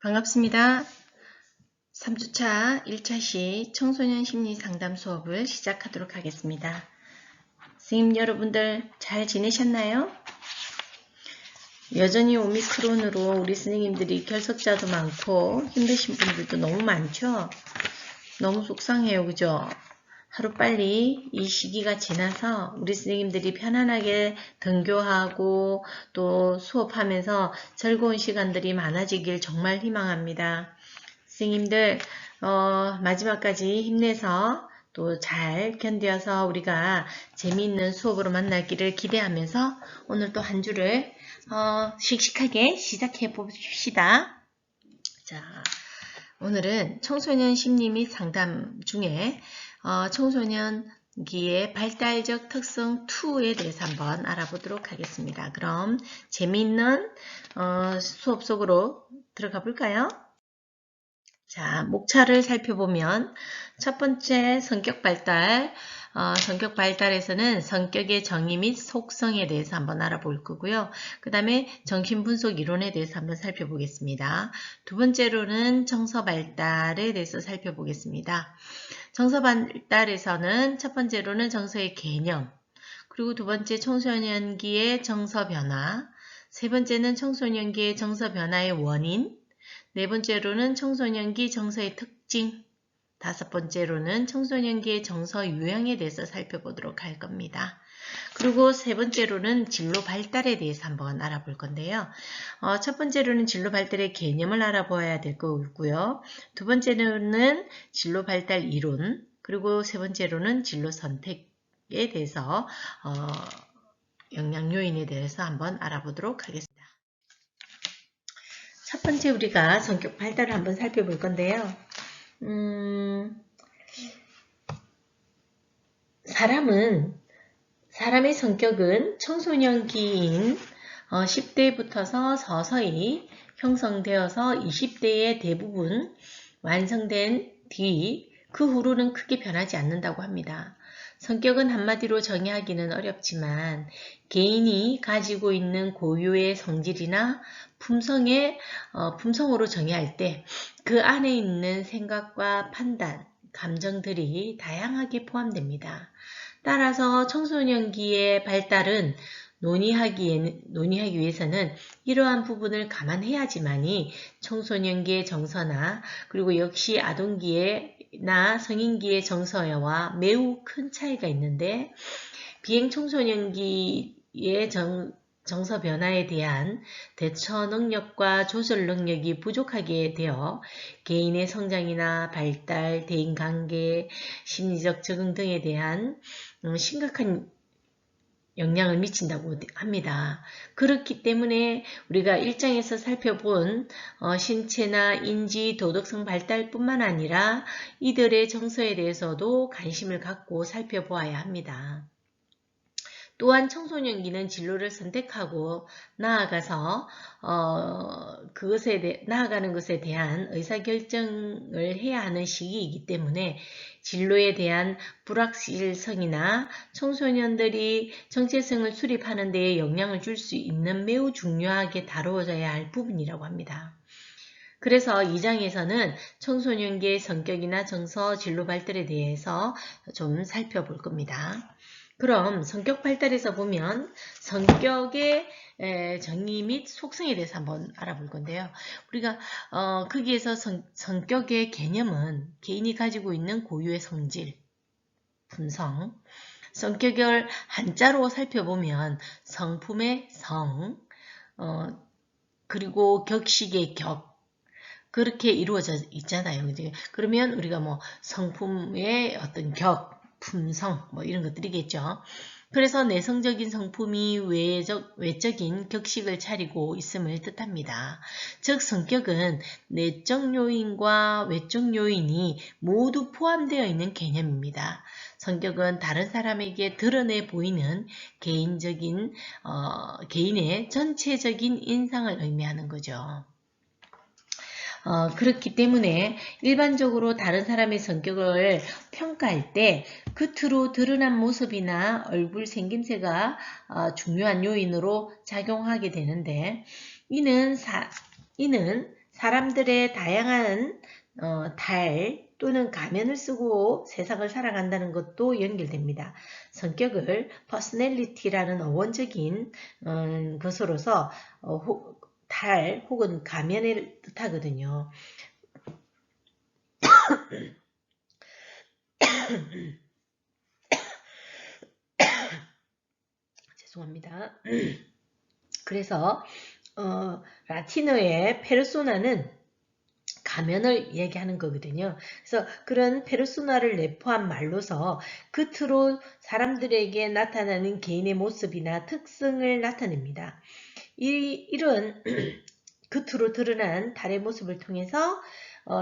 반갑습니다. 3주차 1차시 청소년 심리 상담 수업을 시작하도록 하겠습니다. 선생님 여러분들 잘 지내셨나요? 여전히 오미크론으로 우리 선생님들이 결석자도 많고 힘드신 분들도 너무 많죠? 너무 속상해요, 그죠? 하루빨리 이 시기가 지나서 우리 선생님들이 편안하게 등교하고 또 수업하면서 즐거운 시간들이 많아지길 정말 희망합니다. 선생님들 마지막까지 힘내서 또 잘 견뎌서 우리가 재미있는 수업으로 만나기를 기대하면서 오늘 또 한 주를 씩씩하게 시작해 봅시다. 자, 오늘은 청소년 심리 및 상담 중에 청소년기의 발달적 특성 2에 대해서 한번 알아보도록 하겠습니다. 그럼 재미있는 수업 속으로 들어가 볼까요? 자, 목차를 살펴보면 첫 번째 성격 발달, 성격 발달에서는 성격의 정의 및 속성에 대해서 한번 알아볼 거고요. 그 다음에 정신분석 이론에 대해서 한번 살펴보겠습니다. 두 번째로는 정서 발달에 대해서 살펴보겠습니다. 정서 발달에서는 첫 번째로는 정서의 개념, 그리고 두 번째 청소년기의 정서 변화, 세 번째는 청소년기의 정서 변화의 원인, 네 번째로는 청소년기 정서의 특징, 다섯 번째로는 청소년기의 정서 유형에 대해서 살펴보도록 할 겁니다. 그리고 세 번째로는 진로 발달에 대해서 한번 알아볼 건데요. 첫 번째로는 진로 발달의 개념을 알아봐야 될 거고요. 두 번째로는 진로 발달 이론, 그리고 세 번째로는 진로 선택에 대해서 영향 요인에 대해서 한번 알아보도록 하겠습니다. 첫 번째 우리가 성격 발달을 한번 살펴볼 건데요. 사람의 성격은 청소년기인 10대부터서 서서히 형성되어서 20대의 대부분 완성된 뒤 그 후로는 크게 변하지 않는다고 합니다. 성격은 한마디로 정의하기는 어렵지만 개인이 가지고 있는 고유의 성질이나 품성으로 정의할 때 그 안에 있는 생각과 판단, 감정들이 다양하게 포함됩니다. 따라서 청소년기의 발달은 논의하기 위해서는 이러한 부분을 감안해야지만이 청소년기의 정서나 그리고 역시 아동기나 성인기의 정서와 매우 큰 차이가 있는데 비행청소년기의 정서 변화에 대한 대처 능력과 조절 능력이 부족하게 되어 개인의 성장이나 발달, 대인관계, 심리적 적응 등에 대한 심각한 영향을 미친다고 합니다. 그렇기 때문에 우리가 1장에서 살펴본 신체나 인지, 도덕성 발달뿐만 아니라 이들의 정서에 대해서도 관심을 갖고 살펴보아야 합니다. 또한 청소년기는 진로를 선택하고 나아가서 나아가는 것에 대한 의사결정을 해야 하는 시기이기 때문에 진로에 대한 불확실성이나 청소년들이 정체성을 수립하는 데에 영향을 줄 수 있는 매우 중요하게 다루어져야 할 부분이라고 합니다. 그래서 2장에서는 청소년기의 성격이나 정서, 진로 발달에 대해서 좀 살펴볼 겁니다. 그럼 성격 발달에서 보면 성격의 정의 및 속성에 대해서 한번 알아볼 건데요. 우리가 거기에서 성격의 개념은 개인이 가지고 있는 고유의 성질, 품성, 성격을 한자로 살펴보면 성품의 성, 그리고 격식의 격, 그렇게 이루어져 있잖아요. 그러면 우리가 뭐 성품의 어떤 격, 품성 뭐 이런 것들이겠죠. 그래서 내성적인 성품이 외적인 격식을 차리고 있음을 뜻합니다. 즉 성격은 내적 요인과 외적 요인이 모두 포함되어 있는 개념입니다. 성격은 다른 사람에게 드러내 보이는 개인의 전체적인 인상을 의미하는 거죠. 그렇기 때문에 일반적으로 다른 사람의 성격을 평가할 때 겉으로 드러난 모습이나 얼굴 생김새가 중요한 요인으로 작용하게 되는데 이는 사람들의 다양한 달 또는 가면을 쓰고 세상을 살아간다는 것도 연결됩니다. 성격을 퍼스널리티라는 어원적인 것으로서 달 혹은 가면을 뜻하거든요. 죄송합니다. 그래서 라틴어의 페르소나는 가면을 얘기하는 거거든요. 그래서 그런 페르소나를 내포한 말로서 겉으로 사람들에게 나타나는 개인의 모습이나 특성을 나타냅니다. 이런 겉으로 드러난 달의 모습을 통해서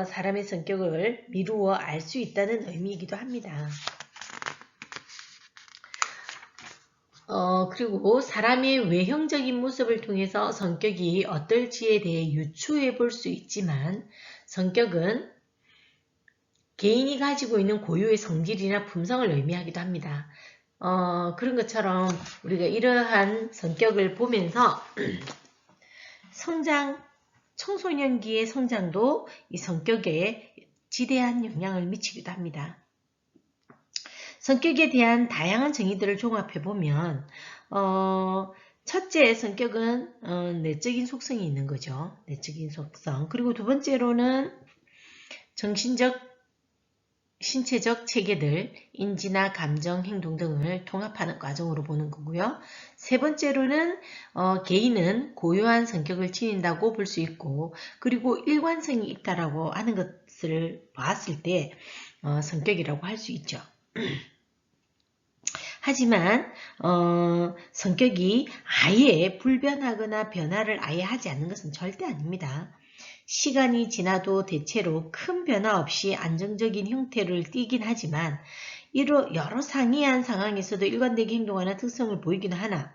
사람의 성격을 미루어 알 수 있다는 의미이기도 합니다. 그리고 사람의 외형적인 모습을 통해서 성격이 어떨지에 대해 유추해 볼 수 있지만 성격은 개인이 가지고 있는 고유의 성질이나 품성을 의미하기도 합니다. 그런 것처럼 우리가 이러한 성격을 보면서 청소년기의 성장도 이 성격에 지대한 영향을 미치기도 합니다. 성격에 대한 다양한 정의들을 종합해보면 첫째 성격은 내적인 속성이 있는 거죠. 내적인 속성. 그리고 두 번째로는 정신적, 신체적 체계들, 인지나 감정, 행동 등을 통합하는 과정으로 보는 거고요. 세 번째로는 개인은 고유한 성격을 지닌다고 볼 수 있고 그리고 일관성이 있다라고 하는 것을 봤을 때 성격이라고 할 수 있죠. 하지만 성격이 아예 불변하거나 변화를 아예 하지 않는 것은 절대 아닙니다. 시간이 지나도 대체로 큰 변화 없이 안정적인 형태를 띠긴 하지만 여러 상이한 상황에서도 일관되게 행동하는 특성을 보이기는 하나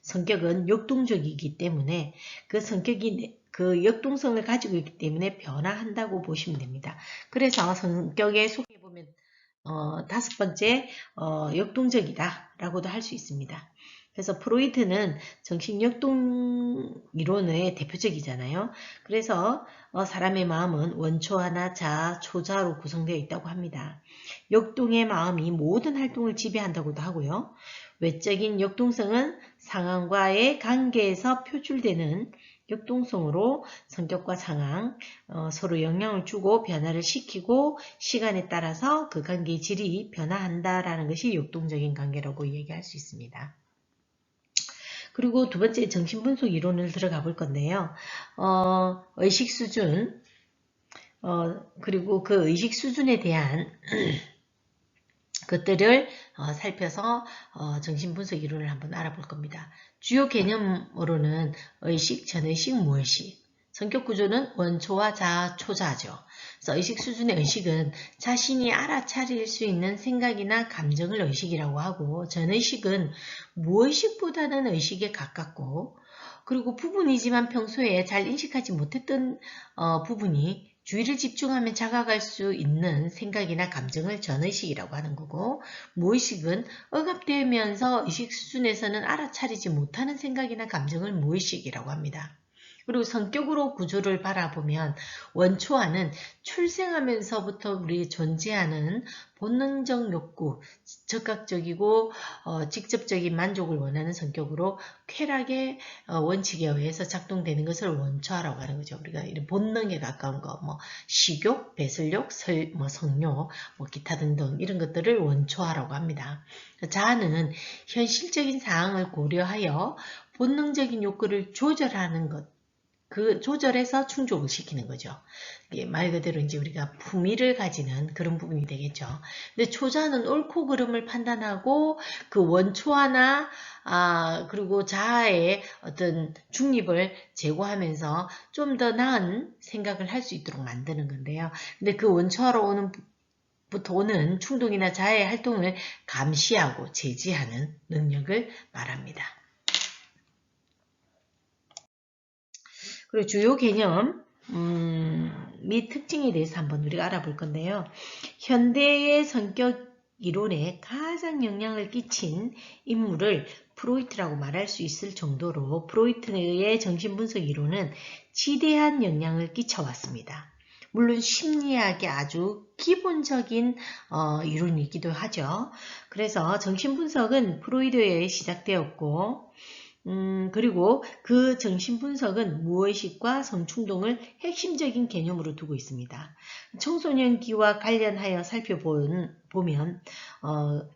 성격은 역동적이기 때문에 그 성격이 그 역동성을 가지고 있기 때문에 변화한다고 보시면 됩니다. 그래서 성격에 소개해보면 다섯 번째 역동적이다 라고도 할 수 있습니다. 그래서 프로이트는 정신역동 이론의 대표적이잖아요. 그래서 사람의 마음은 원초하나 자아, 초자로 구성되어 있다고 합니다. 역동의 마음이 모든 활동을 지배한다고도 하고요. 외적인 역동성은 상황과의 관계에서 표출되는 역동성으로 성격과 상황, 서로 영향을 주고 변화를 시키고 시간에 따라서 그 관계의 질이 변화한다라는 것이 역동적인 관계라고 얘기할 수 있습니다. 그리고 두 번째 정신분석 이론을 들어가 볼 건데요. 의식 수준, 그리고 그 의식 수준에 대한 것들을 살펴서 정신분석 이론을 한번 알아볼 겁니다. 주요 개념으로는 의식, 전의식, 무의식, 성격구조는 원초와 자아, 초자죠. 그래서 의식 수준의 의식은 자신이 알아차릴 수 있는 생각이나 감정을 의식이라고 하고 전의식은 무의식보다는 의식에 가깝고 그리고 부분이지만 평소에 잘 인식하지 못했던 부분이 주의를 집중하면 자각할 수 있는 생각이나 감정을 전의식이라고 하는 거고 무의식은 억압되면서 의식 수준에서는 알아차리지 못하는 생각이나 감정을 무의식이라고 합니다. 그리고 성격으로 구조를 바라보면 원초와는 출생하면서부터 우리 존재하는 본능적 욕구, 적극적이고 직접적인 만족을 원하는 성격으로 쾌락의 원칙에 의해서 작동되는 것을 원초라고 하는 거죠. 우리가 이런 본능에 가까운 거, 뭐 식욕, 배설욕, 성욕, 뭐 기타 등등 이런 것들을 원초라고 합니다. 자아는 현실적인 상황을 고려하여 본능적인 욕구를 조절하는 것. 그 조절해서 충족을 시키는 거죠. 말 그대로 이제 우리가 품위를 가지는 그런 부분이 되겠죠. 근데 초자는 옳고 그름을 판단하고 그 원초화나 그리고 자아의 어떤 중립을 제고하면서 좀 더 나은 생각을 할 수 있도록 만드는 건데요. 근데 그 원초화로 부터 오는 충동이나 자아의 활동을 감시하고 제지하는 능력을 말합니다. 그리고 주요 개념 및 특징에 대해서 한번 우리가 알아볼 건데요. 현대의 성격 이론에 가장 영향을 끼친 인물을 프로이트라고 말할 수 있을 정도로 프로이트의 정신분석 이론은 지대한 영향을 끼쳐왔습니다. 물론 심리학의 아주 기본적인 이론이기도 하죠. 그래서 정신분석은 프로이드에 의해 시작되었고 그리고 그 정신분석은 무의식과 성충동을 핵심적인 개념으로 두고 있습니다. 청소년기와 관련하여 살펴보면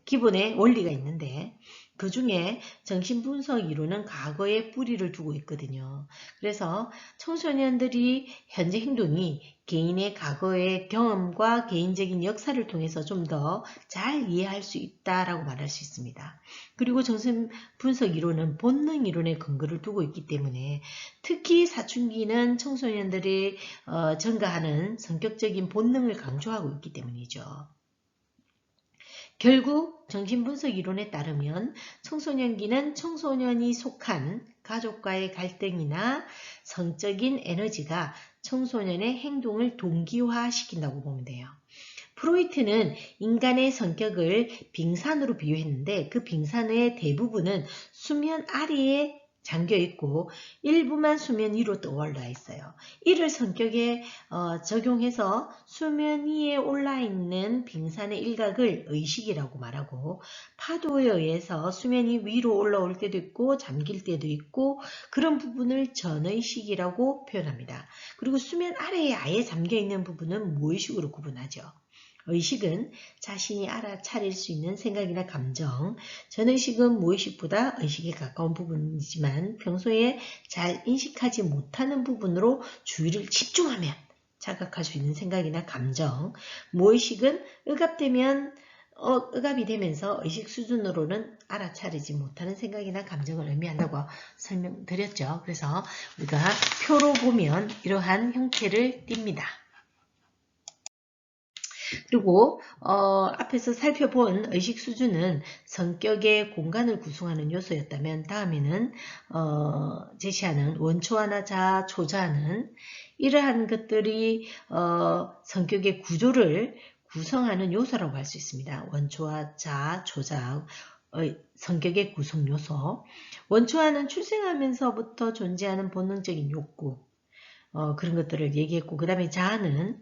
기본의 원리가 있는데 그 중에 정신분석 이론은 과거에 뿌리를 두고 있거든요. 그래서 청소년들이 현재 행동이 개인의 과거의 경험과 개인적인 역사를 통해서 좀 더 잘 이해할 수 있다라고 말할 수 있습니다. 그리고 정신분석 이론은 본능 이론에 근거를 두고 있기 때문에 특히 사춘기는 청소년들이 증가하는 성격적인 본능을 강조하고 있기 때문이죠. 결국 정신분석 이론에 따르면 청소년기는 청소년이 속한 가족과의 갈등이나 성적인 에너지가 청소년의 행동을 동기화시킨다고 보면 돼요. 프로이트는 인간의 성격을 빙산으로 비유했는데 그 빙산의 대부분은 수면 아래에 잠겨 있고 일부만 수면 위로 떠올라 있어요. 이를 성격에 적용해서 수면 위에 올라 있는 빙산의 일각을 의식이라고 말하고 파도에 의해서 수면이 위로 올라올 때도 있고 잠길 때도 있고 그런 부분을 전의식이라고 표현합니다. 그리고 수면 아래에 아예 잠겨 있는 부분은 무의식으로 구분하죠. 의식은 자신이 알아차릴 수 있는 생각이나 감정, 전의식은 무의식보다 의식에 가까운 부분이지만 평소에 잘 인식하지 못하는 부분으로 주의를 집중하면 자각할 수 있는 생각이나 감정, 무의식은 억압이 되면서 의식 수준으로는 알아차리지 못하는 생각이나 감정을 의미한다고 설명드렸죠. 그래서 우리가 표로 보면 이러한 형태를 띱니다. 그리고 앞에서 살펴본 의식 수준은 성격의 공간을 구성하는 요소였다면 다음에는 제시하는 원초하나 자아, 초자는 이러한 것들이 성격의 구조를 구성하는 요소라고 할 수 있습니다. 원초와 자아, 초자, 성격의 구성 요소. 원초하는 출생하면서부터 존재하는 본능적인 욕구, 그런 것들을 얘기했고, 그 다음에 자아는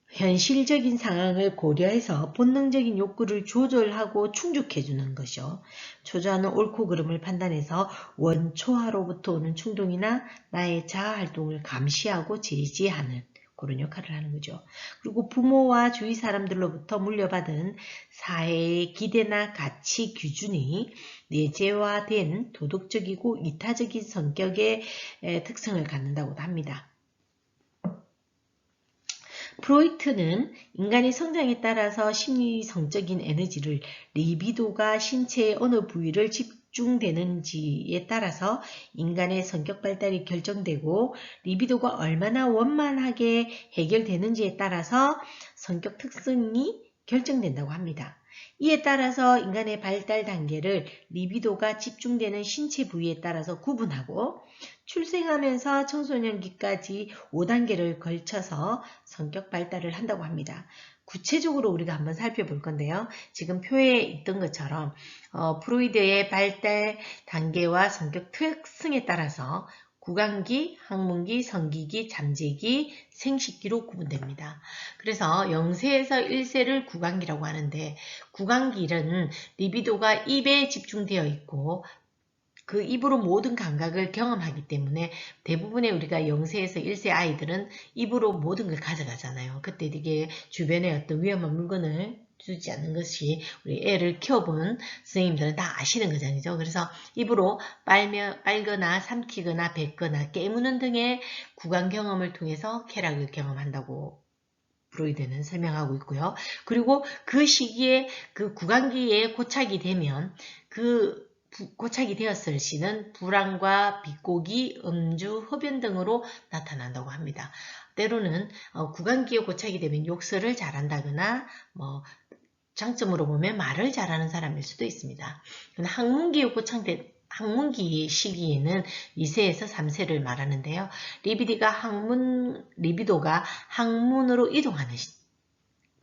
현실적인 상황을 고려해서 본능적인 욕구를 조절하고 충족해주는 것이요. 초자는 옳고 그름을 판단해서 원초하로부터 오는 충동이나 나의 자아 활동을 감시하고 제지하는 그런 역할을 하는 거죠. 그리고 부모와 주위 사람들로부터 물려받은 사회의 기대나 가치 기준이 내재화된 도덕적이고 이타적인 성격의 특성을 갖는다고도 합니다. 프로이트는 인간의 성장에 따라서 심리 성적인 에너지를 리비도가 신체의 어느 부위를 집중되는지에 따라서 인간의 성격 발달이 결정되고 리비도가 얼마나 원만하게 해결되는지에 따라서 성격 특성이 결정된다고 합니다. 이에 따라서 인간의 발달 단계를 리비도가 집중되는 신체 부위에 따라서 구분하고 출생하면서 청소년기까지 5단계를 걸쳐서 성격 발달을 한다고 합니다. 구체적으로 우리가 한번 살펴볼 건데요. 지금 표에 있던 것처럼 프로이드의 발달 단계와 성격 특성에 따라서 구강기, 항문기, 성기기, 잠재기, 생식기로 구분됩니다. 그래서 0세에서 1세를 구강기라고 하는데 구강기는 리비도가 입에 집중되어 있고 그 입으로 모든 감각을 경험하기 때문에 대부분의 우리가 0세에서 1세 아이들은 입으로 모든 걸 가져가잖아요. 그때 이게 주변에 어떤 위험한 물건을 주지 않는 것이 우리 애를 키워본 선생님들은 다 아시는 거잖아요. 그래서 입으로 빨거나 삼키거나 뱉거나 깨무는 등의 구강 경험을 통해서 쾌락을 경험한다고 프로이드는 설명하고 있고요. 그리고 그 시기에 그 구강기에 고착이 되면 고착이 되었을 시는 불안과 비꼬기, 음주, 흡연 등으로 나타난다고 합니다. 때로는 구강기에 고착이 되면 욕설을 잘한다거나 장점으로 보면 말을 잘하는 사람일 수도 있습니다. 항문기에 고착된 항문기 시기에는 2세에서 3세를 말하는데요. 리비도가 항문으로 이동하는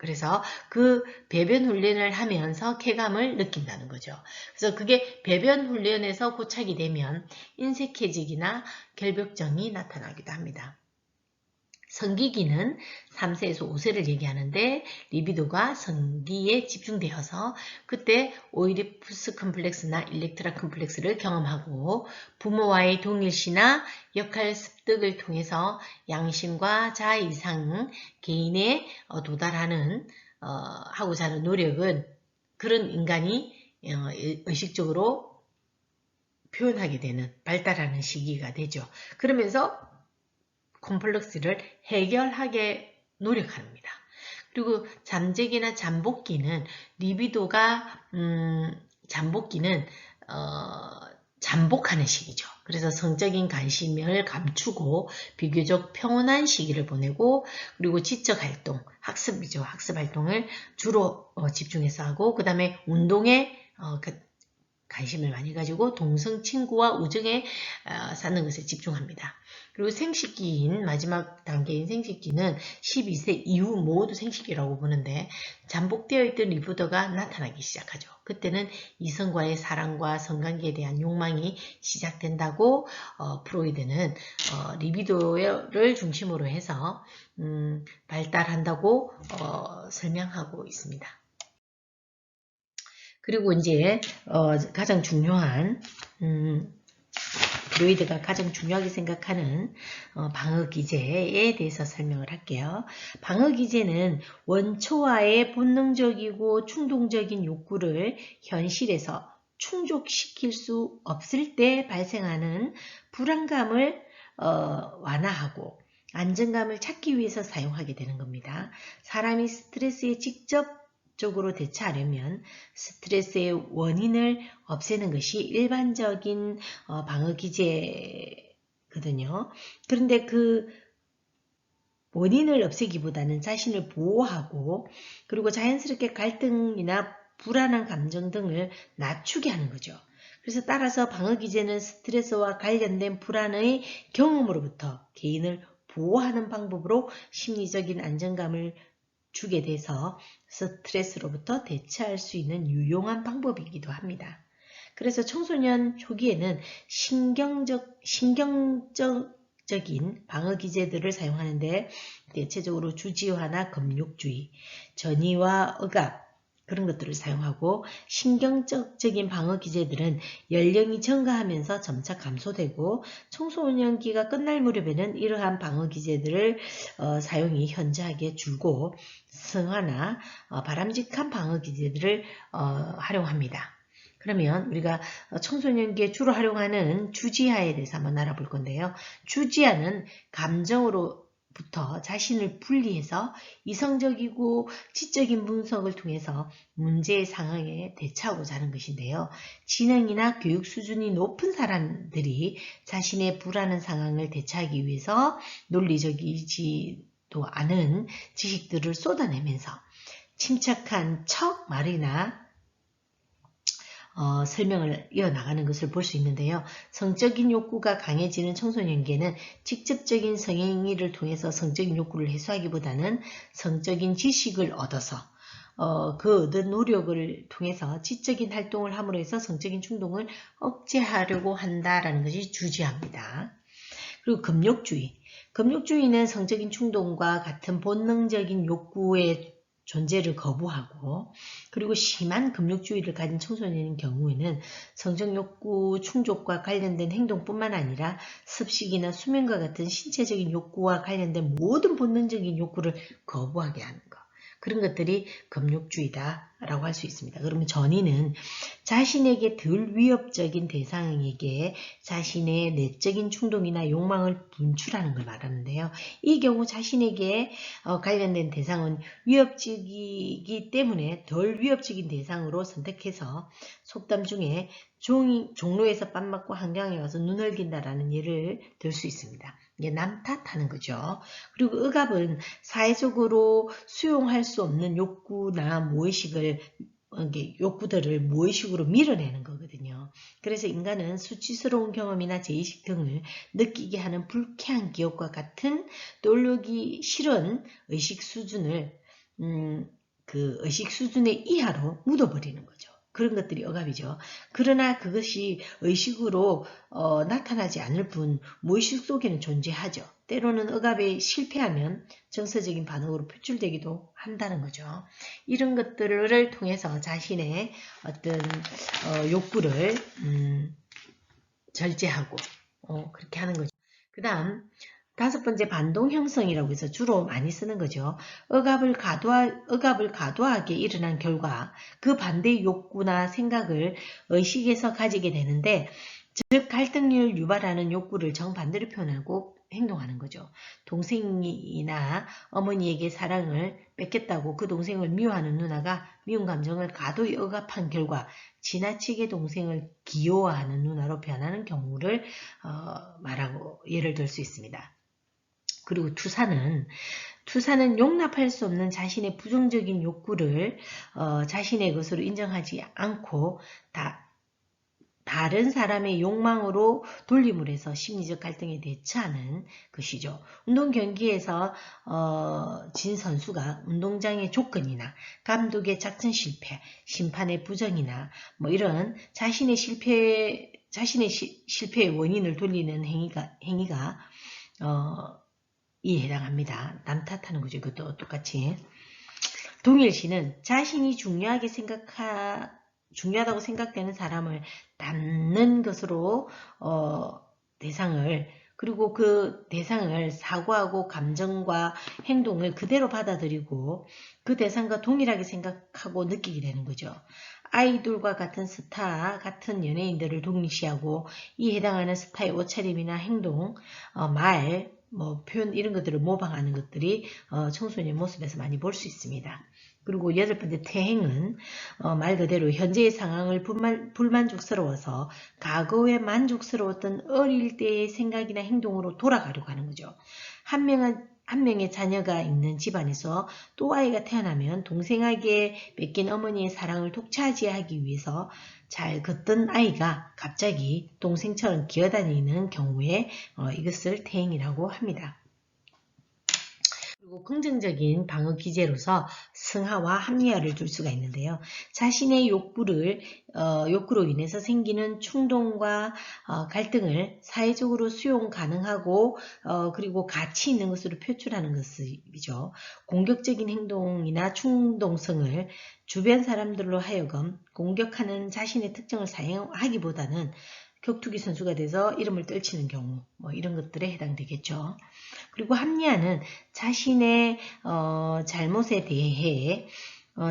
그래서 그 배변 훈련을 하면서 쾌감을 느낀다는 거죠. 그래서 그게 배변 훈련에서 고착이 되면 인색해지기나 결벽증이 나타나기도 합니다. 성기기는 3세에서 5세를 얘기하는데 리비도가 성기에 집중되어서 그때 오이디푸스 컴플렉스나 일렉트라 컴플렉스를 경험하고 부모와의 동일시나 역할 습득을 통해서 양심과 자아 이상 개인에 도달하는 하고자 하는 노력은 그런 인간이 의식적으로 표현하게 되는 발달하는 시기가 되죠. 그러면서 콤플렉스를 해결하게 노력합니다. 그리고 잠재기나 잠복기는 리비도가 잠복기는 잠복하는 시기죠. 그래서 성적인 관심을 감추고 비교적 평온한 시기를 보내고 그리고 지적 활동, 학습이죠. 학습 활동을 주로 집중해서 하고 그 다음에 운동에 관심을 많이 가지고 동성 친구와 우정에 쌓는 것에 집중합니다. 그리고 생식기인 마지막 단계인 생식기는 12세 이후 모두 생식기라고 보는데 잠복되어 있던 리비도가 나타나기 시작하죠. 그때는 이성과의 사랑과 성관계에 대한 욕망이 시작된다고 프로이드는 리비도를 중심으로 해서 발달한다고 설명하고 있습니다. 그리고 이제 가장 중요한 프로이드가 가장 중요하게 생각하는 방어기제에 대해서 설명을 할게요. 방어기제는 원초와의 본능적이고 충동적인 욕구를 현실에서 충족시킬 수 없을 때 발생하는 불안감을 완화하고 안정감을 찾기 위해서 사용하게 되는 겁니다. 사람이 스트레스에 직접적으로 대처하려면 스트레스의 원인을 없애는 것이 일반적인 방어기제거든요. 그런데 그 원인을 없애기보다는 자신을 보호하고 그리고 자연스럽게 갈등이나 불안한 감정 등을 낮추게 하는 거죠. 그래서 따라서 방어기제는 스트레스와 관련된 불안의 경험으로부터 개인을 보호하는 방법으로 심리적인 안정감을 주게 돼서 스트레스로부터 대체할 수 있는 유용한 방법이기도 합니다. 그래서 청소년 초기에는 신경적인 방어기제들을 사용하는데 대체적으로 주지화나 금욕주의, 전이와 억압 그런 것들을 사용하고 신경적인 방어기제들은 연령이 증가하면서 점차 감소되고 청소년기가 끝날 무렵에는 이러한 방어기제들을 사용이 현저하게 줄고 성화나 바람직한 방어기제들을 활용합니다. 그러면 우리가 청소년기에 주로 활용하는 주지하에 대해서 한번 알아볼 건데요. 주지하는 감정으로부터 자신을 분리해서 이성적이고 지적인 분석을 통해서 문제의 상황에 대처하고자 하는 것인데요. 지능이나 교육 수준이 높은 사람들이 자신의 불안한 상황을 대처하기 위해서 논리적이지도 않은 지식들을 쏟아내면서 침착한 척 말이나 설명을 이어나가는 것을 볼 수 있는데요. 성적인 욕구가 강해지는 청소년기에는 직접적인 성행위를 통해서 성적인 욕구를 해소하기보다는 성적인 지식을 얻어서 그 얻은 노력을 통해서 지적인 활동을 함으로 해서 성적인 충동을 억제하려고 한다라는 것이 주지합니다. 그리고 금욕주의. 금욕주의는 성적인 충동과 같은 본능적인 욕구의 존재를 거부하고 그리고 심한 금욕주의를 가진 청소년의 경우에는 성적 욕구 충족과 관련된 행동뿐만 아니라 습식이나 수면과 같은 신체적인 욕구와 관련된 모든 본능적인 욕구를 거부하게 하는 것. 그런 것들이 금욕주의다라고 할 수 있습니다. 그러면 전이는 자신에게 덜 위협적인 대상에게 자신의 내적인 충동이나 욕망을 분출하는 걸 말하는데요. 이 경우 자신에게 관련된 대상은 위협적이기 때문에 덜 위협적인 대상으로 선택해서 속담 중에 종로에서 밥 먹고 한강에 와서 눈 흘긴다라는 예를 들 수 있습니다. 이게 남 탓하는 거죠. 그리고 억압은 사회적으로 수용할 수 없는 욕구나 무의식을 욕구들을 무의식으로 밀어내는 거거든요. 그래서 인간은 수치스러운 경험이나 죄의식 등을 느끼게 하는 불쾌한 기억과 같은 떠올리기 싫은 의식 수준을 그 의식 수준의 이하로 묻어버리는 거죠. 그런 것들이 억압이죠. 그러나 그것이 의식으로 나타나지 않을 뿐 무의식 속에는 존재하죠. 때로는 억압에 실패하면 정서적인 반응으로 표출되기도 한다는 거죠. 이런 것들을 통해서 자신의 어떤 욕구를 절제하고 그렇게 하는 거죠. 그 다음 5번째 반동 형성이라고 해서 주로 많이 쓰는 거죠. 억압을 과도하게 일어난 결과 그 반대의 욕구나 생각을 의식에서 가지게 되는데 즉 갈등을 유발하는 욕구를 정반대로 표현하고 행동하는 거죠. 동생이나 어머니에게 사랑을 뺏겼다고 그 동생을 미워하는 누나가 미운 감정을 과도히 억압한 결과 지나치게 동생을 귀여워하는 누나로 변하는 경우를 말하고 예를 들 수 있습니다. 그리고 투사는 용납할 수 없는 자신의 부정적인 욕구를 자신의 것으로 인정하지 않고 다른 사람의 욕망으로 돌림을 해서 심리적 갈등에 대처하는 것이죠. 운동 경기에서 진 선수가 운동장의 조건이나 감독의 작전 실패, 심판의 부정이나 뭐 이런 자신의 실패의 원인을 돌리는 행위가 이에 해당합니다. 남 탓하는 거죠. 이것도 똑같이. 동일시는 자신이 중요하다고 생각되는 사람을 닮는 것으로 그리고 그 대상을 사고하고 감정과 행동을 그대로 받아들이고 그 대상과 동일하게 생각하고 느끼게 되는 거죠. 아이돌과 같은 스타, 같은 연예인들을 동일시하고 이에 해당하는 스타의 옷차림이나 행동, 말, 표현 이런 것들을 모방하는 것들이 청소년 모습에서 많이 볼 수 있습니다. 그리고 8번째 태행은 말 그대로 현재의 상황을 불만족스러워서 과거에 만족스러웠던 어릴 때의 생각이나 행동으로 돌아가려고 하는 거죠. 한 명의 자녀가 있는 집안에서 또 아이가 태어나면 동생에게 뺏긴 어머니의 사랑을 독차지하기 위해서 잘 걷던 아이가 갑자기 동생처럼 기어다니는 경우에 이것을 태행이라고 합니다. 그리고 긍정적인 방어 기제로서 승하와 합리화를 둘 수가 있는데요. 자신의 욕구로 인해서 생기는 충동과 갈등을 사회적으로 수용 가능하고 그리고 가치 있는 것으로 표출하는 것이죠. 공격적인 행동이나 충동성을 주변 사람들로 하여금 공격하는 자신의 특징을 사용하기보다는 격투기 선수가 돼서 이름을 떨치는 경우 이런 것들에 해당되겠죠. 그리고 합리화는 자신의 잘못에 대해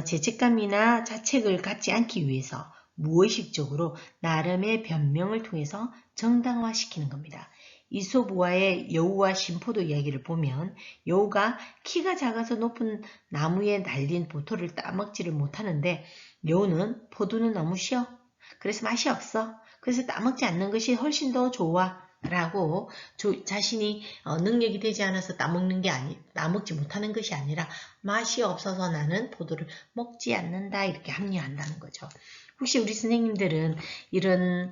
죄책감이나 자책을 갖지 않기 위해서 무의식적으로 나름의 변명을 통해서 정당화시키는 겁니다. 이솝우화의 여우와 심포도 이야기를 보면 여우가 키가 작아서 높은 나무에 달린 보토를 따먹지를 못하는데 여우는 포도는 너무 쉬워. 그래서 맛이 없어. 그래서 따먹지 않는 것이 훨씬 더 좋아. 라고 자신이 능력이 되지 않아서 따먹지 못하는 것이 아니라 맛이 없어서 나는 포도를 먹지 않는다 이렇게 합리화한다는 거죠. 혹시 우리 선생님들은 이런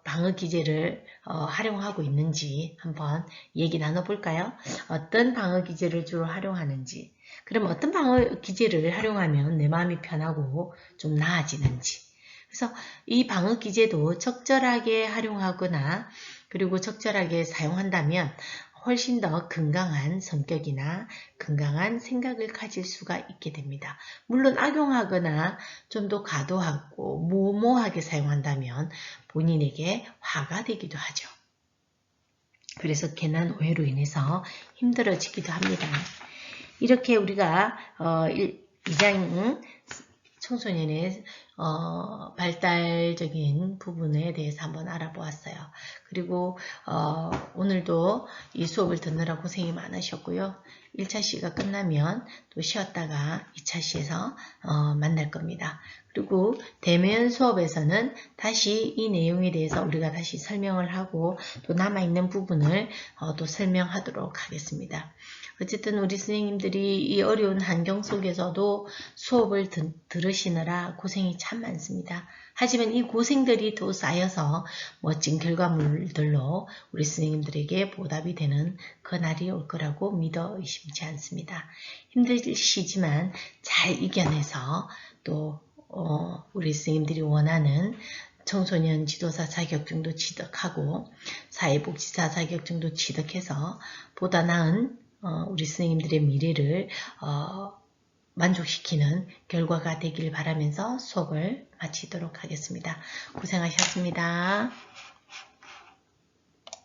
방어 기제를 활용하고 있는지 한번 얘기 나눠볼까요? 어떤 방어 기제를 주로 활용하는지, 그럼 어떤 방어 기제를 활용하면 내 마음이 편하고 좀 나아지는지. 그래서 이 방어 기제도 적절하게 활용하거나 그리고 적절하게 사용한다면 훨씬 더 건강한 성격이나 건강한 생각을 가질 수가 있게 됩니다. 물론 악용하거나 좀 더 과도하고 무모하게 사용한다면 본인에게 화가 되기도 하죠. 그래서 괜한 오해로 인해서 힘들어지기도 합니다. 이렇게 우리가 2장 청소년의 발달적인 부분에 대해서 한번 알아보았어요. 그리고 오늘도 이 수업을 듣느라 고생이 많으셨고요. 1차 시가 끝나면 또 쉬었다가 2차 시에서 만날 겁니다. 그리고 대면 수업에서는 다시 이 내용에 대해서 우리가 다시 설명을 하고 또 남아있는 부분을 또 설명하도록 하겠습니다. 어쨌든 우리 선생님들이 이 어려운 환경 속에서도 수업을 들으시느라 고생이 참 참 많습니다. 하지만 이 고생들이 더 쌓여서 멋진 결과물들로 우리 선생님들에게 보답이 되는 그날이 올 거라고 믿어 의심치 않습니다. 힘드시지만 잘 이겨내서 또 우리 선생님들이 원하는 청소년 지도사 자격증도 취득하고 사회복지사 자격증도 취득해서 보다 나은 우리 선생님들의 미래를 만족시키는 결과가 되길 바라면서 수업을 마치도록 하겠습니다. 고생하셨습니다.